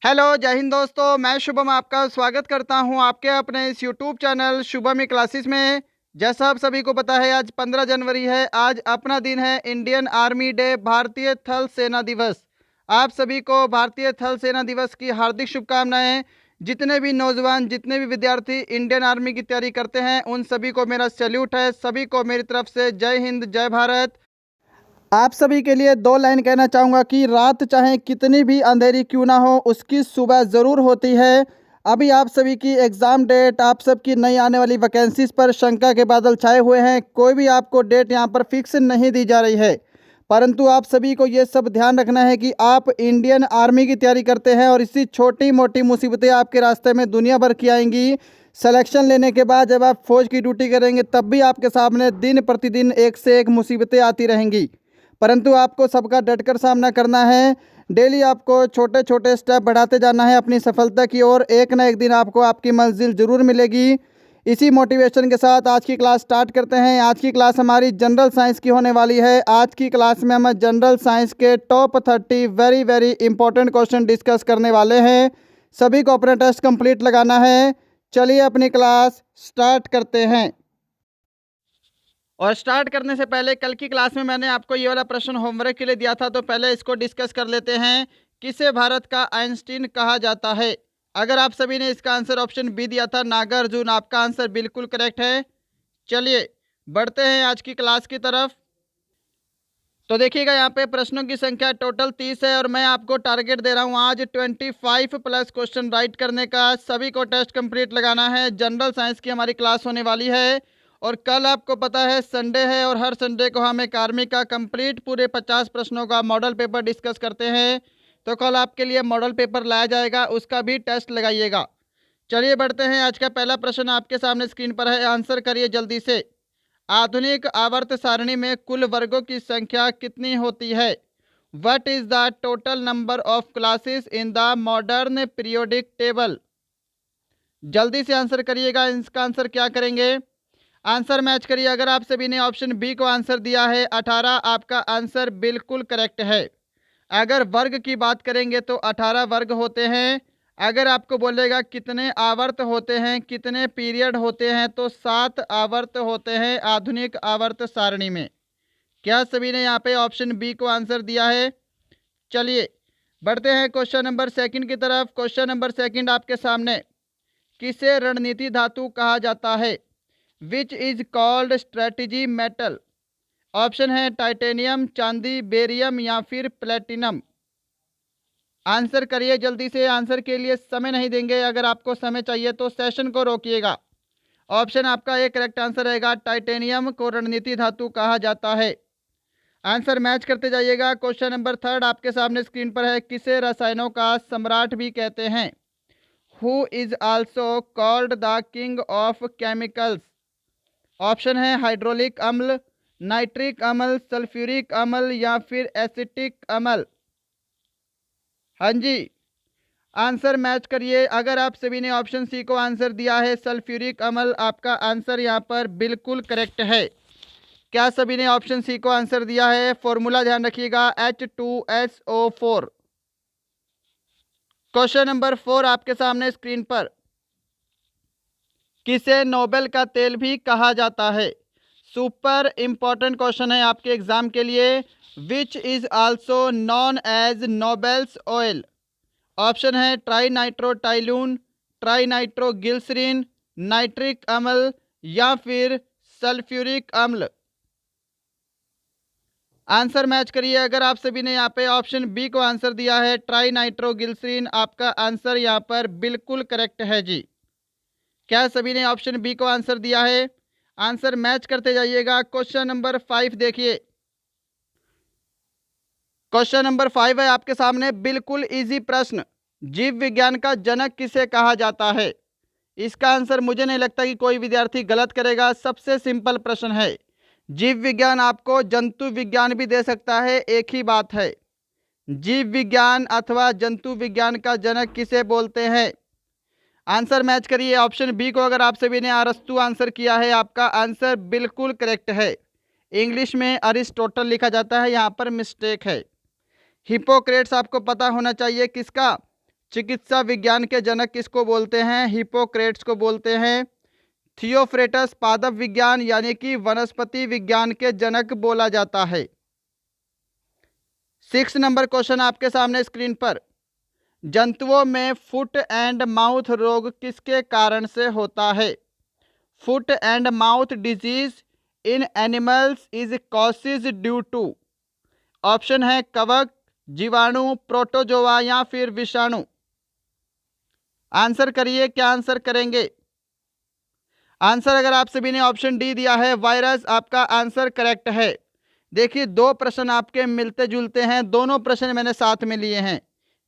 Hello, जय हिंद दोस्तों। मैं शुभम आपका स्वागत करता हूं आपके अपने इस यूट्यूब चैनल शुभम क्लासेस में। जैसा आप सभी को पता है, आज 15 जनवरी है। आज अपना दिन है इंडियन आर्मी डे, भारतीय थल सेना दिवस। आप सभी को भारतीय थल सेना दिवस की हार्दिक शुभकामनाएं। जितने भी नौजवान, जितने भी विद्यार्थी इंडियन आर्मी की तैयारी करते हैं, उन सभी को मेरा सैल्यूट है। सभी को मेरी तरफ से जय हिंद, जय भारत। आप सभी के लिए दो लाइन कहना चाहूँगा कि रात चाहे कितनी भी अंधेरी क्यों ना हो, उसकी सुबह ज़रूर होती है। अभी आप सभी की एग्ज़ाम डेट, आप सबकी नई आने वाली वैकेंसीज़ पर शंका के बादल छाए हुए हैं। कोई भी आपको डेट यहाँ पर फिक्स नहीं दी जा रही है, परंतु आप सभी को ये सब ध्यान रखना है कि आप इंडियन आर्मी की तैयारी करते हैं और इसी छोटी मोटी मुसीबतें आपके रास्ते में दुनिया भर की आएंगी। सिलेक्शन लेने के बाद जब आप फौज की ड्यूटी करेंगे, तब भी आपके सामने दिन प्रतिदिन एक से एक मुसीबतें आती रहेंगी, परंतु आपको सबका डटकर सामना करना है। डेली आपको छोटे छोटे स्टेप बढ़ाते जाना है अपनी सफलता की ओर। एक ना एक दिन आपको आपकी मंजिल जरूर मिलेगी। इसी मोटिवेशन के साथ आज की क्लास स्टार्ट करते हैं। आज की क्लास हमारी जनरल साइंस की होने वाली है। आज की क्लास में हम जनरल साइंस के top 30 very very important question discuss करने वाले हैं। सभी को अपना टेस्ट कंप्लीट लगाना है। चलिए अपनी क्लास स्टार्ट करते हैं। और स्टार्ट करने से पहले, कल की क्लास में मैंने आपको ये वाला प्रश्न होमवर्क के लिए दिया था, तो पहले इसको डिस्कस कर लेते हैं। किसे भारत का आइंस्टीन कहा जाता है? अगर आप सभी ने इसका आंसर ऑप्शन बी दिया था, नागार्जुन, आपका आंसर बिल्कुल करेक्ट है। चलिए बढ़ते हैं आज की क्लास की तरफ। तो देखिएगा, यहाँ पे प्रश्नों की संख्या टोटल 30 है और मैं आपको टारगेट दे रहा हूँ आज 25 प्लस क्वेश्चन राइट करने का। सभी को टेस्ट कंप्लीट लगाना है। जनरल साइंस की हमारी क्लास होने वाली है और कल आपको पता है संडे है और हर संडे को हम एक आर्मी का कंप्लीट पूरे 50 प्रश्नों का मॉडल पेपर डिस्कस करते हैं। तो कल आपके लिए मॉडल पेपर लाया जाएगा, उसका भी टेस्ट लगाइएगा। चलिए बढ़ते हैं। आज का पहला प्रश्न आपके सामने स्क्रीन पर है, आंसर करिए जल्दी से। आधुनिक आवर्त सारणी में कुल वर्गों की संख्या कितनी होती है? What is the total number of classes in the modern periodic table? जल्दी से आंसर करिएगा। इसका आंसर क्या करेंगे? आंसर मैच करिए। अगर आप सभी ने ऑप्शन बी को आंसर दिया है 18, आपका आंसर बिल्कुल करेक्ट है। अगर वर्ग की बात करेंगे तो 18 वर्ग होते हैं। अगर आपको बोलेगा कितने आवर्त होते हैं, कितने पीरियड होते हैं, तो 7 आवर्त होते हैं आधुनिक आवर्त सारणी में। क्या सभी ने यहाँ पे ऑप्शन बी को आंसर दिया है? चलिए बढ़ते हैं क्वेश्चन नंबर सेकंड की तरफ। क्वेश्चन नंबर सेकंड आपके सामने, किसे रणनीति धातु कहा जाता है? Which is called strategy metal? Option है टाइटेनियम, चांदी, बेरियम या फिर प्लेटिनम। आंसर करिए जल्दी से। आंसर के लिए समय नहीं देंगे। अगर आपको समय चाहिए तो सेशन को रोकिएगा। ऑप्शन आपका एक करेक्ट आंसर रहेगा, टाइटेनियम को रणनीति धातु कहा जाता है। आंसर मैच करते जाइएगा। क्वेश्चन नंबर थर्ड आपके सामने स्क्रीन पर है, किसे रसायनों का सम्राट भी कहते हैं? Who is also called the king of chemicals? Option है हाइड्रोलिक अम्ल, नाइट्रिक अम्ल, सल्फ्यूरिक अम्ल या फिर एसिटिक अम्ल। हाँ जी, आंसर मैच करिए। अगर आप सभी ने ऑप्शन सी को आंसर दिया है सल्फ्यूरिक अम्ल, आपका आंसर यहाँ पर बिल्कुल करेक्ट है। क्या सभी ने ऑप्शन सी को आंसर दिया है? फॉर्मूला ध्यान रखिएगा, H2SO4। क्वेश्चन नंबर 4 आपके सामने स्क्रीन पर, किसे नोबेल का तेल भी कहा जाता है? सुपर इंपॉर्टेंट क्वेश्चन है आपके एग्जाम के लिए। Which is also known as Nobel's oil? Option है trinitrotoluene, trinitroglycerin, nitric अम्ल या फिर सल्फ्यूरिक अम्ल। आंसर मैच करिए। अगर आप सभी ने यहाँ पे ऑप्शन बी को आंसर दिया है ट्राई नाइट्रोग्लिसरीन, आपका आंसर यहाँ पर बिल्कुल करेक्ट है जी। क्या सभी ने ऑप्शन बी को आंसर दिया है? आंसर मैच करते जाइएगा। क्वेश्चन नंबर 5 देखिए। क्वेश्चन नंबर 5 है आपके सामने, बिल्कुल इजी प्रश्न। जीव विज्ञान का जनक किसे कहा जाता है? इसका आंसर मुझे नहीं लगता कि कोई विद्यार्थी गलत करेगा। सबसे सिंपल प्रश्न है। जीव विज्ञान आपको जंतु विज्ञान भी दे सकता है, एक ही बात है। जीव विज्ञान अथवा जंतु विज्ञान का जनक किसे बोलते हैं? आंसर मैच करिए। ऑप्शन बी को अगर आप सभी ने अरस्तु आंसर किया है, आपका आंसर बिल्कुल करेक्ट है। इंग्लिश में अरिस्टोटल लिखा जाता है, यहाँ पर मिस्टेक है। हिपोक्रेट्स आपको पता होना चाहिए किसका? चिकित्सा विज्ञान के जनक किसको बोलते हैं? हिपोक्रेट्स को बोलते हैं। थियोफ्रेटस पादप विज्ञान यानी कि वनस्पति विज्ञान के जनक बोला जाता है। 6 नंबर क्वेश्चन आपके सामने स्क्रीन पर, जंतुओं में फुट एंड माउथ रोग किसके कारण से होता है? Foot and mouth disease in animals is causes due to, option है कवक, जीवाणु, प्रोटोजोआ या फिर विषाणु। आंसर करिए, क्या आंसर करेंगे? आंसर अगर आप सभी ने ऑप्शन डी दिया है वायरस, आपका आंसर करेक्ट है। देखिए 2 प्रश्न आपके मिलते जुलते हैं, दोनों प्रश्न मैंने साथ में लिए हैं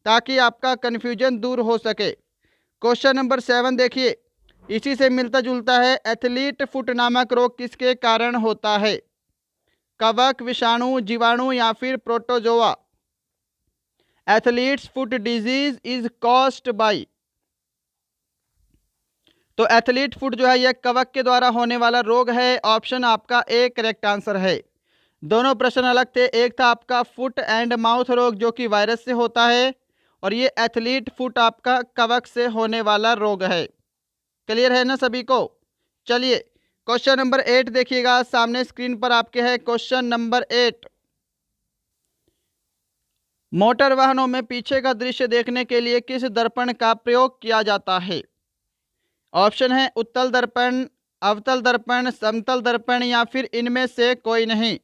ताकि आपका कन्फ्यूजन दूर हो सके। क्वेश्चन नंबर 7 देखिए, इसी से मिलता जुलता है। एथलीट फुट नामक रोग किसके कारण होता है? कवक, विषाणु, जीवाणु या फिर protozoa. Athletes foot disease is caused bye, तो एथलीट फुट जो है यह कवक के द्वारा होने वाला रोग है। ऑप्शन आपका ए करेक्ट आंसर है। दोनों प्रश्न अलग थे, एक था आपका फुट एंड माउथ रोग जो कि वायरस से होता है, और ये एथलीट फुट आपका कवक से होने वाला रोग है। क्लियर है ना सभी को? चलिए क्वेश्चन नंबर 8 देखिएगा, सामने स्क्रीन पर आपके है क्वेश्चन नंबर 8। मोटर वाहनों में पीछे का दृश्य देखने के लिए किस दर्पण का प्रयोग किया जाता है? ऑप्शन है उत्तल दर्पण, अवतल दर्पण, समतल दर्पण या फिर इनमें से कोई नहीं।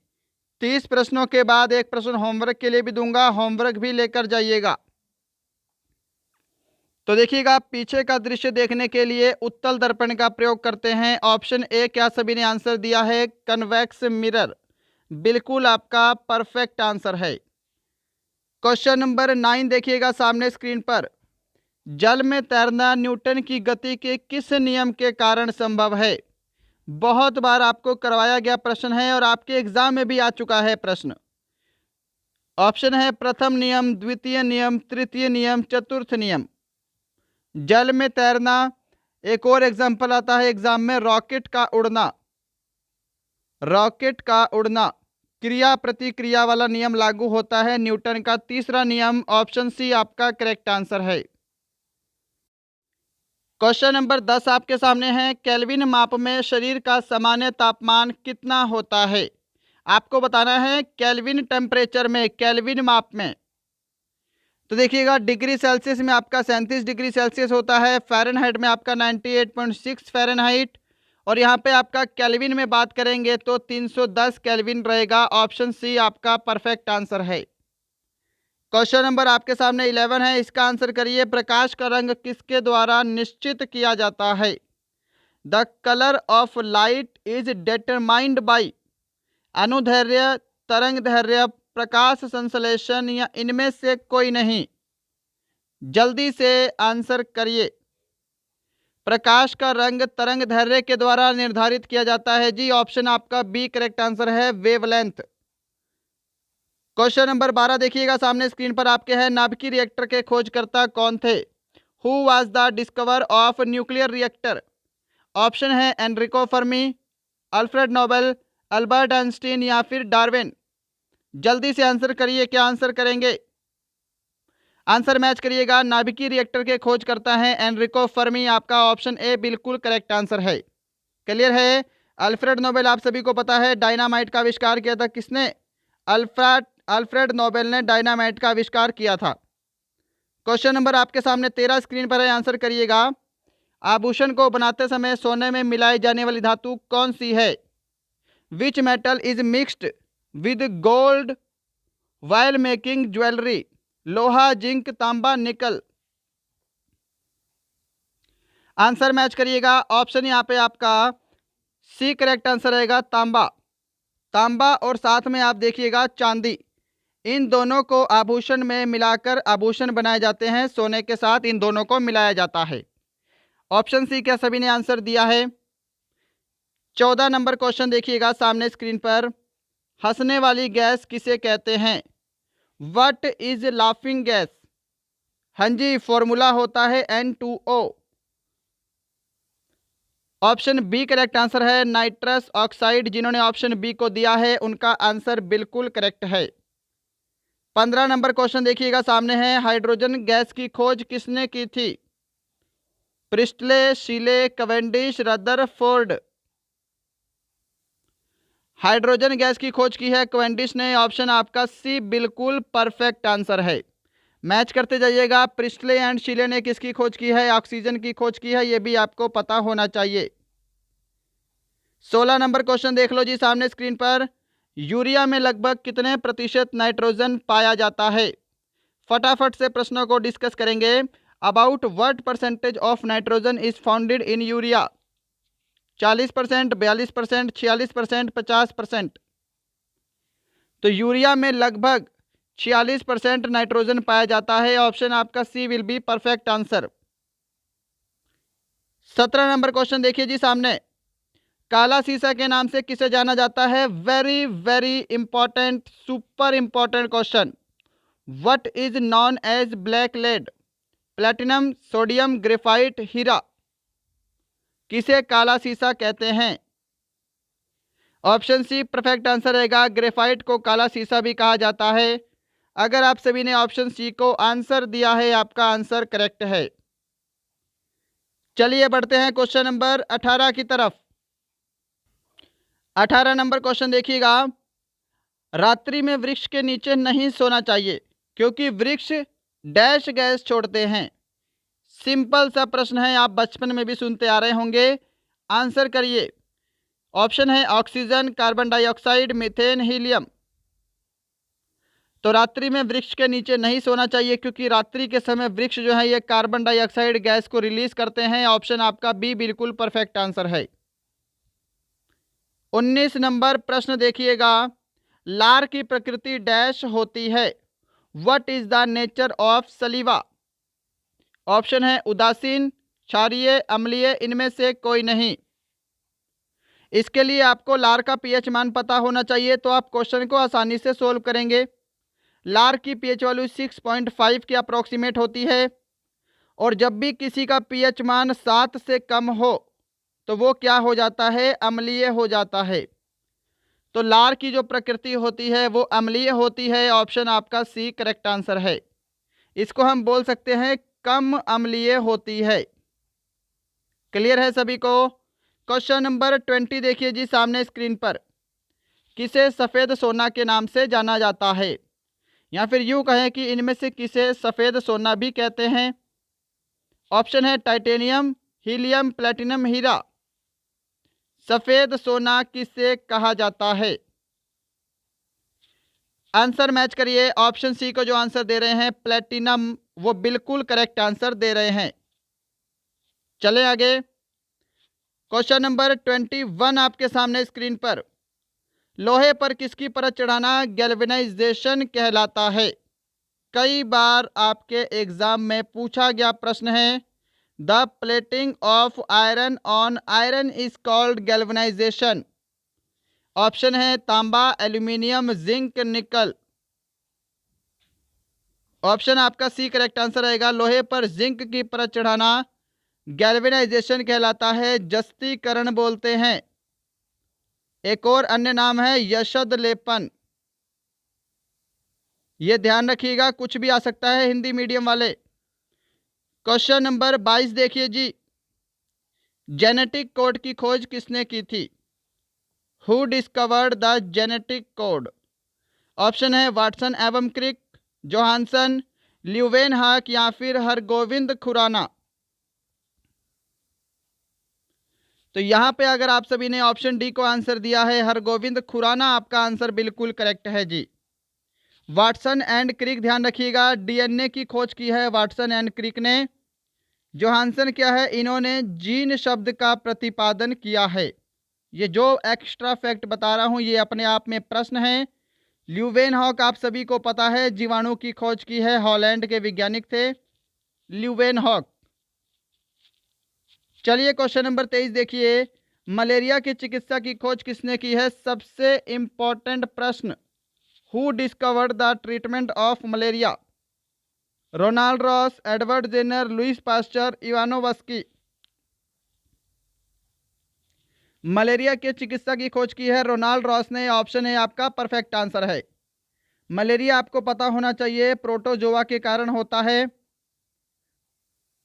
30 प्रश्नों के बाद एक प्रश्न होमवर्क के लिए भी दूंगा, होमवर्क भी लेकर जाइएगा। तो देखिएगा, पीछे का दृश्य देखने के लिए उत्तल दर्पण का प्रयोग करते हैं। ऑप्शन ए, क्या सभी ने आंसर दिया है? कन्वेक्स मिरर, बिल्कुल आपका परफेक्ट आंसर है। क्वेश्चन नंबर 9 देखिएगा सामने स्क्रीन पर, जल में तैरना न्यूटन की गति के किस नियम के कारण संभव है? बहुत बार आपको करवाया गया प्रश्न है और आपके एग्जाम में भी आ चुका है प्रश्न। ऑप्शन है प्रथम नियम, द्वितीय नियम, तृतीय नियम, चतुर्थ नियम। जल में तैरना, एक और एग्जाम्पल आता है एग्जाम में, रॉकेट का उड़ना। रॉकेट का उड़ना, क्रिया प्रतिक्रिया वाला नियम लागू होता है न्यूटन का तीसरा नियम। ऑप्शन सी आपका करेक्ट आंसर है। क्वेश्चन नंबर 10 आपके सामने है, केल्विन माप में शरीर का सामान्य तापमान कितना होता है? आपको बताना है केल्विन टेम्परेचर में, केल्विन माप में। तो देखिएगा, डिग्री सेल्सियस में आपका 37 डिग्री सेल्सियस होता है, फ़ारेनहाइट में आपका 98.6 फ़ारेनहाइट, और यहाँ पे आपका केल्विन में बात करेंगे तो 310 केल्विन रहेगा। ऑप्शन सी आपका परफेक्ट आंसर है। क्वेश्चन नंबर आपके सामने 11 है, इसका आंसर करिए। प्रकाश का रंग किसके द्वारा निश्चित किया जाता है? The colour of light is determined by, अनुदैर्ध्य, तरंग दैर्ध्य, प्रकाश संश्लेषण या इनमें से कोई नहीं। जल्दी से आंसर करिए। प्रकाश का रंग तरंग दैर्ध्य के द्वारा निर्धारित किया जाता है जी। ऑप्शन आपका बी करेक्ट आंसर है, वेवलेंथ। क्वेश्चन नंबर 12 देखिएगा सामने स्क्रीन पर आपके है, नाभिकीय रिएक्टर के खोजकर्ता कौन थे? Who was the discover of nuclear reactor? Option है Enrico Fermi, Alfred Nobel, Albert Einstein या फिर डार्विन। जल्दी से आंसर करिए, क्या आंसर करेंगे? आंसर मैच करिएगा। नाभिकीय रिएक्टर के खोज करता है एनरिको फर्मी, आपका ऑप्शन ए बिल्कुल करेक्ट आंसर है। क्लियर है? अल्फ्रेड नोबेल आप सभी को पता है डायनामाइट का आविष्कार किया था किसने? अल्फ्रेड नोबेल ने डायनामाइट का आविष्कार किया था। क्वेश्चन नंबर आपके सामने 13 स्क्रीन पर है, आंसर करिएगा। आभूषण को बनाते समय सोने में मिलाई जाने वाली धातु कौन सी है? Which metal is mixed with gold while making jewellery? लोहा, जिंक, तांबा, निकल। आंसर मैच करिएगा। ऑप्शन यहाँ पे आपका सी करेक्ट आंसर रहेगा, तांबा। तांबा और साथ में आप देखिएगा चांदी, इन दोनों को आभूषण में मिलाकर आभूषण बनाए जाते हैं। सोने के साथ इन दोनों को मिलाया जाता है। ऑप्शन सी, क्या सभी ने आंसर दिया है? 14 नंबर क्वेश्चन देखिएगा सामने स्क्रीन पर, हंसने वाली गैस किसे कहते हैं? What is laughing gas? हाँ जी, फॉर्मूला होता है N2O। Option B correct answer है, नाइट्रस ऑक्साइड। जिन्होंने ऑप्शन बी को दिया है उनका आंसर बिल्कुल करेक्ट है। 15 नंबर क्वेश्चन देखिएगा सामने है, हाइड्रोजन गैस की खोज किसने की थी? Presley, शीले, Cavendish, Rutherford. Hydrogen gas की खोज की है कैवेंडिश ने। ऑप्शन आपका सी बिल्कुल परफेक्ट आंसर है। मैच करते जाइएगा, प्रिस्टले एंड शीले ने किसकी खोज की है? ऑक्सीजन की खोज की है, ये भी आपको पता होना चाहिए। 16 नंबर क्वेश्चन देख लो जी सामने स्क्रीन पर, यूरिया में लगभग कितने प्रतिशत नाइट्रोजन पाया जाता है? फटाफट से प्रश्नों को डिस्कस करेंगे। About what percentage of nitrogen is founded in urea? 40%, 42%, 46%, 50%। तो यूरिया में लगभग 46% नाइट्रोजन पाया जाता है। ऑप्शन आपका C will be perfect answer. 17 number question देखिए जी सामने, काला सीसा के नाम से किसे जाना जाता है? Very very important, super important question. What is known as black lead? Platinum, sodium, graphite, हीरा। किसे काला सीसा कहते हैं? ऑप्शन सी परफेक्ट आंसर रहेगा। ग्रेफाइट को काला सीसा भी कहा जाता है। अगर आप सभी ने ऑप्शन सी को आंसर दिया है, आपका आंसर करेक्ट है। चलिए बढ़ते हैं क्वेश्चन नंबर 18 की तरफ। 18 नंबर क्वेश्चन देखिएगा, रात्रि में वृक्ष के नीचे नहीं सोना चाहिए क्योंकि वृक्ष डैश गैस छोड़ते हैं। सिंपल सा प्रश्न है, आप बचपन में भी सुनते आ रहे होंगे। आंसर करिए। ऑप्शन है oxygen, carbon dioxide, methane, helium. तो रात्रि में वृक्ष के नीचे नहीं सोना चाहिए क्योंकि रात्रि के समय वृक्ष जो है ये कार्बन डाइऑक्साइड गैस को रिलीज करते हैं। ऑप्शन आपका बी बिल्कुल परफेक्ट आंसर है। 19 नंबर प्रश्न देखिएगा, लार की प्रकृति डैश होती है? What is the nature of सलीवा? Option है उदासीन, क्षारीय, अम्लीय, इनमें से कोई नहीं। इसके लिए आपको लार का पीएच मान पता होना चाहिए, तो आप क्वेश्चन को आसानी से सोल्व करेंगे। लार की पीएच वैल्यू 6.5 की अप्रोक्सीमेट होती है, और जब भी किसी का पीएच मान 7 से कम हो तो वो क्या हो जाता है? अम्लीय हो जाता है। तो लार की जो प्रकृति होती है वो अम्लीय होती है। ऑप्शन आपका सी करेक्ट आंसर है। इसको हम बोल सकते हैं कम अम्लीय होती है। क्लियर है सभी को? क्वेश्चन नंबर 20 देखिए जी सामने स्क्रीन पर, किसे सफ़ेद सोना के नाम से जाना जाता है? या फिर यूं कहें कि इनमें से किसे सफ़ेद सोना भी कहते हैं? ऑप्शन है टाइटेनियम, हीलियम, प्लेटिनम, हीरा। सफ़ेद सोना किसे कहा जाता है? आंसर मैच करिए। ऑप्शन सी को जो आंसर दे रहे हैं प्लेटिनम, वो बिल्कुल करेक्ट आंसर दे रहे हैं। चले आगे। क्वेश्चन नंबर 21 आपके सामने स्क्रीन पर, लोहे पर किसकी परत चढ़ाना गैल्वेनाइजेशन कहलाता है? कई बार आपके एग्जाम में पूछा गया प्रश्न है। The plating of iron on iron is called galvanisation. Option है तांबा, एल्यूमिनियम, जिंक, निकल। ऑप्शन आपका सी करेक्ट आंसर रहेगा। लोहे पर जिंक की परत चढ़ाना गैल्वेनाइजेशन कहलाता है, जस्तीकरण बोलते हैं। एक और अन्य नाम है यशद लेपन। ये ध्यान रखिएगा, कुछ भी आ सकता है हिंदी मीडियम वाले। क्वेश्चन नंबर 22 देखिए जी, जेनेटिक कोड की खोज किसने की थी? Who discovered the genetic code? Option है वाटसन एवं क्रिक, जोहानसन, ल्यूवेनहॉक, या फिर हरगोविंद खुराना। तो यहाँ पे अगर आप सभी ने ऑप्शन डी को आंसर दिया है हरगोविंद खुराना, आपका आंसर बिल्कुल करेक्ट है जी। वाटसन एंड क्रिक ध्यान रखिएगा, डीएनए की खोज की है वाटसन एंड क्रिक ने। जोहानसन क्या है? इन्होंने जीन शब्द का प्रतिपादन किया है। ये जो एक्स्ट्रा फैक्ट बता रहा हूँ ये अपने आप में प्रश्न है। ल्यूवेनहॉक आप सभी को पता है, जीवाणु की खोज की है, हॉलैंड के वैज्ञानिक थे ल्यूवेनहॉक। चलिए क्वेश्चन नंबर 23 देखिए, मलेरिया की चिकित्सा की खोज किसने की है? सबसे इंपॉर्टेंट प्रश्न। Who discovered the treatment of malaria? Ronald Ross, Edward Jenner, Louis Pasteur, Ivanovsky. Malaria के चिकित्सा की खोज की है रोनाल्ड रॉस ने। ऑप्शन है आपका परफेक्ट आंसर है। मलेरिया आपको पता होना चाहिए प्रोटोजोआ के कारण होता है,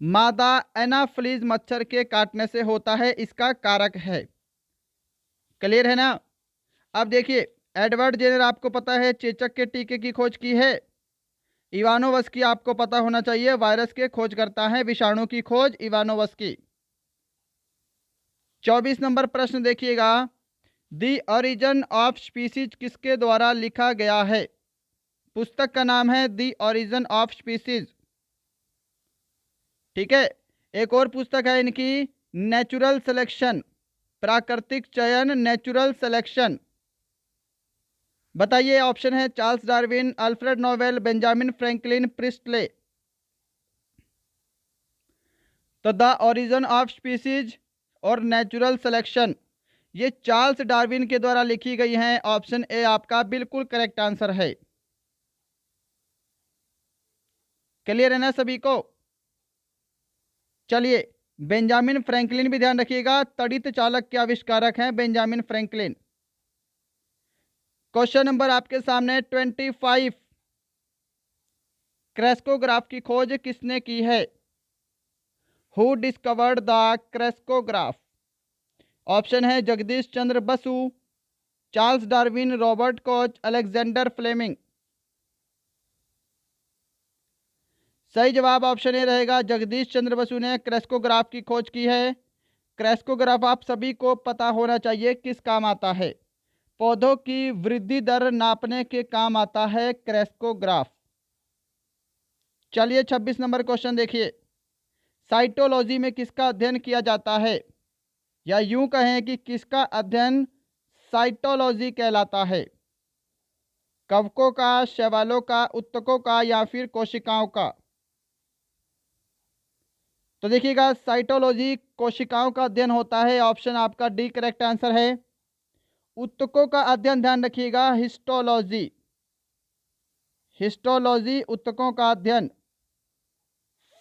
मादा एनाफ्लीज मच्छर के काटने से होता है, इसका कारक है। क्लियर है ना। अब देखिए, एडवर्ड जेनर आपको पता है चेचक के टीके की खोज की है। इवानोवस्की आपको पता होना चाहिए वायरस के खोज करता है, विषाणु की खोज इवानोवस्की। 24 नंबर प्रश्न देखिएगा, दी ओरिजिन ऑफ स्पीसीज किसके द्वारा लिखा गया है? पुस्तक का नाम है दी ओरिजिन ऑफ स्पीसीज। ठीक है। एक और पुस्तक है इनकी, नेचुरल सिलेक्शन, प्राकृतिक चयन, नेचुरल सिलेक्शन। बताइए, ऑप्शन है Charles Darwin, Alfred novel, Benjamin Franklin, Presley. तो द ओरिजिन ऑफ स्पीसीज और नेचुरल सिलेक्शन ये चार्ल्स डार्विन के द्वारा लिखी गई हैं। ऑप्शन ए आपका बिल्कुल करेक्ट आंसर है। क्लियर है ना सभी को। चलिए, बेंजामिन फ्रैंकलिन भी ध्यान रखिएगा, तड़ित चालक के आविष्कारक हैं बेंजामिन फ्रैंकलिन। क्वेश्चन नंबर आपके सामने 25, क्रेस्कोग्राफ की खोज किसने की है? Who discovered the crescograph? Option है Jagdish Chandra Basu, Charles Darwin, Robert Koch, Alexander Fleming. सही जवाब ऑप्शन ए रहेगा, जगदीश चंद्र बसु ने क्रेस्कोग्राफ की खोज की है। क्रेस्कोग्राफ आप सभी को पता होना चाहिए किस काम आता है। पौधों की वृद्धि दर नापने के काम आता है क्रेस्कोग्राफ। चलिए 26 नंबर क्वेश्चन देखिए, साइटोलॉजी में किसका अध्ययन किया जाता है? या यूं कहें कि किसका अध्ययन साइटोलॉजी कहलाता है? कवकों का, शैवालों का, उत्तकों का, या फिर कोशिकाओं का? तो देखिएगा, साइटोलॉजी कोशिकाओं का अध्ययन होता है। ऑप्शन आपका डी करेक्ट आंसर है। उत्तकों का अध्ययन ध्यान रखिएगा, हिस्टोलॉजी। हिस्टोलॉजी उत्तकों का अध्ययन।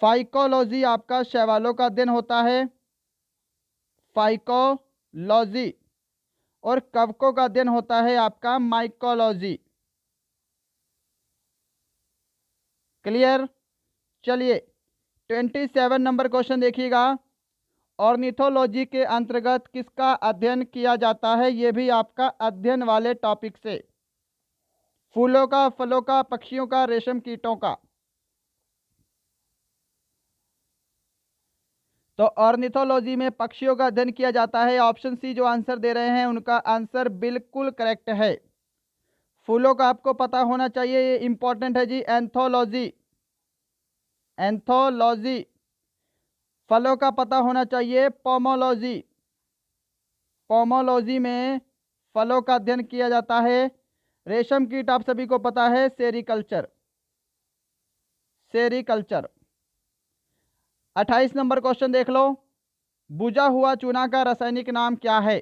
फाइकोलॉजी आपका शैवालों का अध्ययन होता है, फाइकोलॉजी। और कवकों का अध्ययन होता है आपका माइकोलॉजी। क्लियर। चलिए 27 नंबर क्वेश्चन देखिएगा, ऑर्निथोलॉजी के अंतर्गत किसका अध्ययन किया जाता है? यह भी आपका अध्ययन वाले टॉपिक से, फूलों का, फलों का, पक्षियों का, रेशम कीटों का। तो ऑर्निथोलॉजी में पक्षियों का अध्ययन किया जाता है। ऑप्शन सी जो आंसर दे रहे हैं उनका आंसर बिल्कुल करेक्ट है। फूलों का आपको पता होना चाहिए, ये इंपॉर्टेंट है जी, एंथोलॉजी। एंथोलॉजी। फलों का पता होना चाहिए, पोमोलॉजी। पोमोलॉजी में फलों का अध्ययन किया जाता है। रेशम कीट आप सभी को पता है, सेरीकल्चर। सेरीकल्चर। 28 नंबर क्वेश्चन देख लो, बुझा हुआ चूना का रासायनिक नाम क्या है?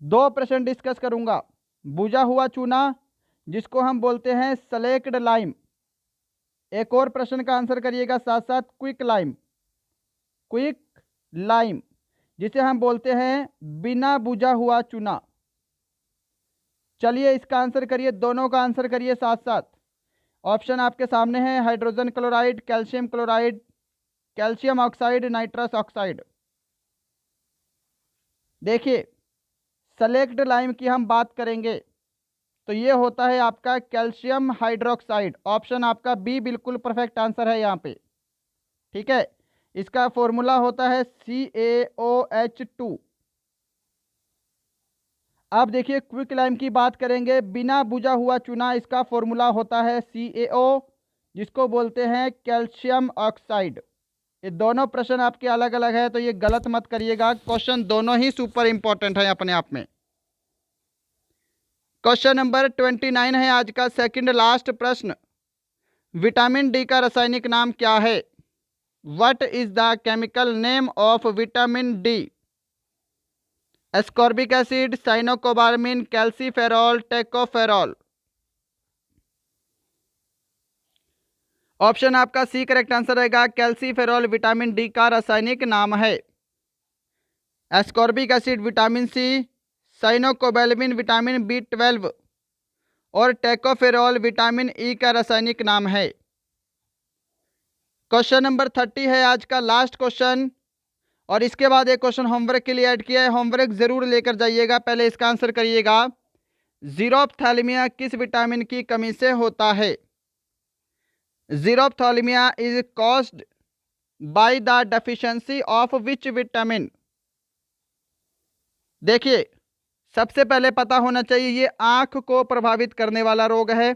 दो प्रश्न डिस्कस करूंगा। बुझा हुआ चूना, जिसको हम बोलते हैं स्लेक्ड लाइम। एक और प्रश्न का आंसर करिएगा साथ साथ, क्विक लाइम। क्विक लाइम, जिसे हम बोलते हैं बिना बुझा हुआ चूना। चलिए इसका आंसर करिए, दोनों का आंसर करिए साथ साथ। ऑप्शन आपके सामने है, hydrogen chloride, calcium chloride, calcium oxide, nitrous oxide. देखिए, सेलेक्ट लाइम की हम बात करेंगे तो ये होता है आपका कैल्शियम हाइड्रोक्साइड। ऑप्शन आपका बी बिल्कुल परफेक्ट आंसर है यहाँ पे। ठीक है, इसका फॉर्मूला होता है CaOH2। अब देखिए, क्विक लाइम की बात करेंगे, बिना बुझा हुआ चूना, इसका फॉर्मूला होता है CaO, जिसको बोलते हैं कैल्शियम ऑक्साइड। ये दोनों प्रश्न आपके अलग अलग है, तो ये गलत मत करिएगा। क्वेश्चन दोनों ही सुपर इंपॉर्टेंट है अपने आप में। क्वेश्चन नंबर 29 है आज का सेकंड लास्ट प्रश्न, विटामिन डी का रासायनिक नाम क्या है? What is the chemical name of vitamin D? Ascorbic acid, cyanocobalamin, calciferol, tocopherol. Option आपका सी करेक्ट आंसर रहेगा, कैल्सीफेरॉल विटामिन डी का रासायनिक नाम है। Ascorbic acid vitamin C, cyanocobalamin vitamin B12, और टोकोफेरॉल विटामिन ई का रासायनिक नाम है। क्वेश्चन नंबर 30 है आज का लास्ट क्वेश्चन, और इसके बाद एक क्वेश्चन होमवर्क के लिए ऐड किया है, होमवर्क जरूर लेकर जाइएगा, पहले इसका आंसर करिएगा। जीरोप्थैलेमिया किस विटामिन की कमी से होता है? Xerophthalmia is caused by the deficiency of which vitamin? देखिए, सबसे पहले पता होना चाहिए ये आंख को प्रभावित करने वाला रोग है।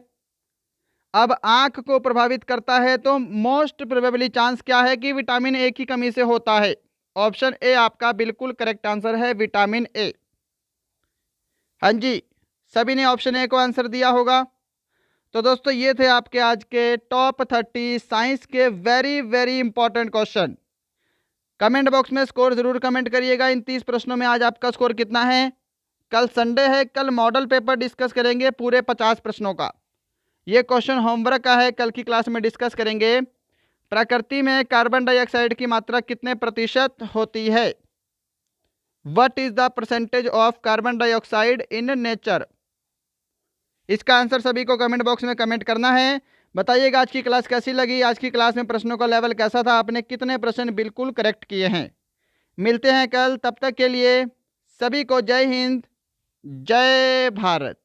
अब आंख को प्रभावित करता है तो मोस्ट प्रोबेबली चांस क्या है कि विटामिन ए की कमी से होता है। ऑप्शन ए आपका बिल्कुल करेक्ट आंसर है, विटामिन ए। हाँ जी, सभी ने ऑप्शन ए को आंसर दिया होगा। तो दोस्तों ये थे आपके आज के टॉप 30 साइंस के very very important question. Comment box में स्कोर जरूर कमेंट करिएगा। इन 30 प्रश्नों में आज आपका स्कोर कितना है? कल संडे है, कल मॉडल पेपर डिस्कस करेंगे पूरे 50 प्रश्नों का। ये क्वेश्चन होमवर्क का है, कल की क्लास में डिस्कस करेंगे। प्रकृति में कार्बन डाइऑक्साइड की मात्रा कितने प्रतिशत होती है? What is the percentage of carbon dioxide in nature? इसका आंसर सभी को कमेंट बॉक्स में कमेंट करना है। बताइएगा आज की क्लास कैसी लगी, आज की क्लास में प्रश्नों का लेवल कैसा था, आपने कितने प्रश्न बिल्कुल करेक्ट किए हैं। मिलते हैं कल, तब तक के लिए सभी को जय हिंद, जय भारत।